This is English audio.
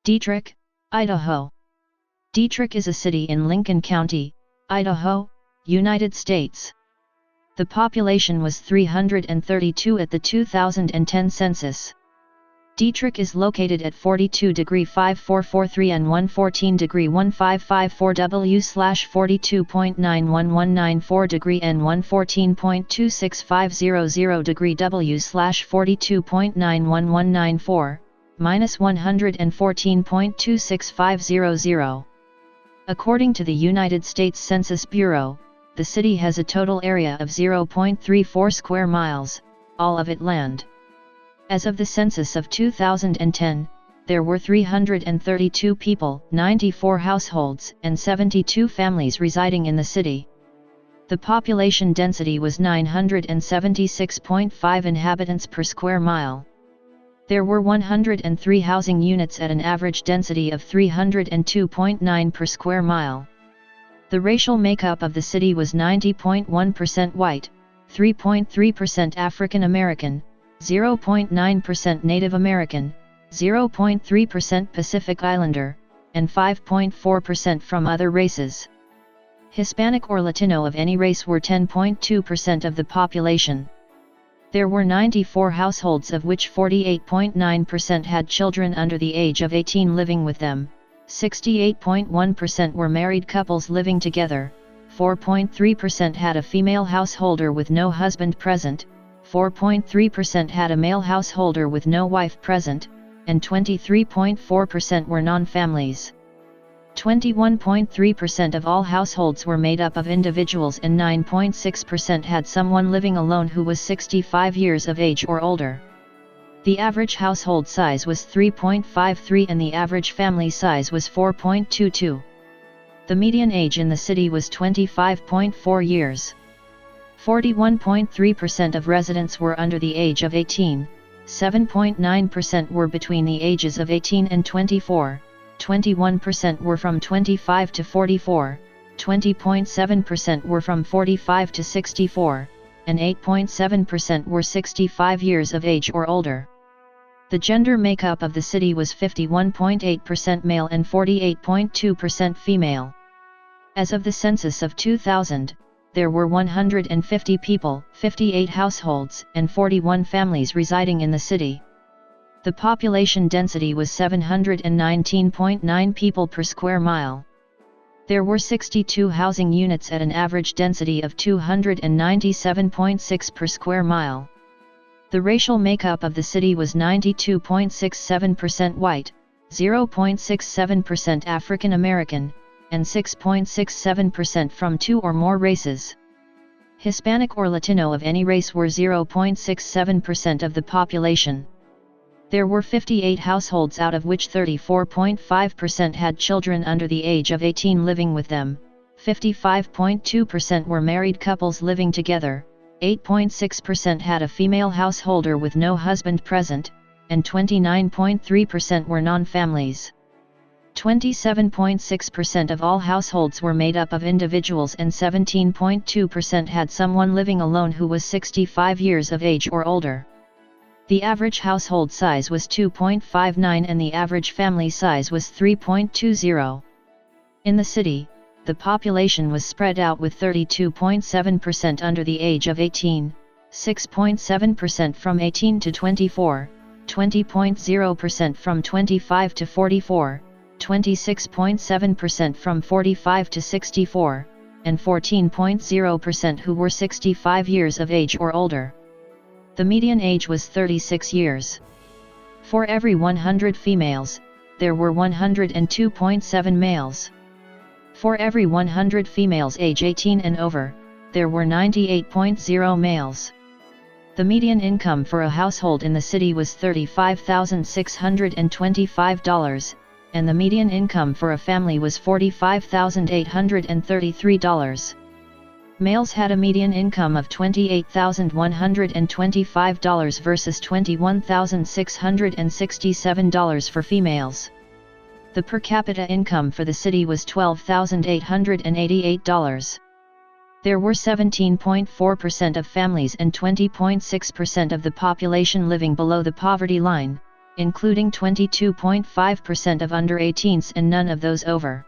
Dietrich, Idaho. Dietrich is a city in Lincoln County, Idaho, United States. The population was 332 at the 2010 census. Dietrich is located at 42°5443 and 114°1554 W/42.91194° and 114.26500° W/42.91194, -114.26500. According to the United States Census Bureau, the city has a total area of 0.34 square miles, all of it land. As of the census of 2010, there were 332 people, 94 households, and 72 families residing in the city. The population density was 976.5 inhabitants per square mile. There were 103 housing units at an average density of 302.9 per square mile. The racial makeup of the city was 90.1% white, 3.3% African American, 0.9% Native American, 0.3% Pacific Islander, and 5.4% from other races. Hispanic or Latino of any race were 10.2% of the population. There were 94 households, of which 48.9% had children under the age of 18 living with them, 68.1% were married couples living together, 4.3% had a female householder with no husband present, 4.3% had a male householder with no wife present, and 23.4% were non-families. 21.3% of all households were made up of individuals and 9.6% had someone living alone who was 65 years of age or older. The average household size was 3.53 and the average family size was 4.22. The median age in the city was 25.4 years. 41.3% of residents were under the age of 18, 7.9% were between the ages of 18 and 24, 21% were from 25 to 44, 20.7% were from 45 to 64, and 8.7% were 65 years of age or older. The gender makeup of the city was 51.8% male and 48.2% female. As of the census of 2000, there were 150 people, 58 households, and 41 families residing in the city. The population density was 719.9 people per square mile. There were 62 housing units at an average density of 297.6 per square mile. The racial makeup of the city was 92.67% white, 0.67% African American, and 6.67% from two or more races. Hispanic or Latino of any race were 0.67% of the population. There were 58 households, out of which 34.5% had children under the age of 18 living with them, 55.2% were married couples living together, 8.6% had a female householder with no husband present, and 29.3% were non-families. 27.6% of all households were made up of individuals and 17.2% had someone living alone who was 65 years of age or older. The average household size was 2.59 and the average family size was 3.20. In the city, the population was spread out with 32.7% under the age of 18, 6.7% from 18 to 24, 20.0% from 25 to 44, 26.7% from 45 to 64, and 14.0% who were 65 years of age or older. The median age was 36 years. For every 100 females, there were 102.7 males. For every 100 females age 18 and over, there were 98.0 males. The median income for a household in the city was $35,625, and the median income for a family was $45,833. Males had a median income of $28,125 versus $21,667 for females. The per capita income for the city was $12,888. There were 17.4% of families and 20.6% of the population living below the poverty line, including 22.5% of under 18s and none of those over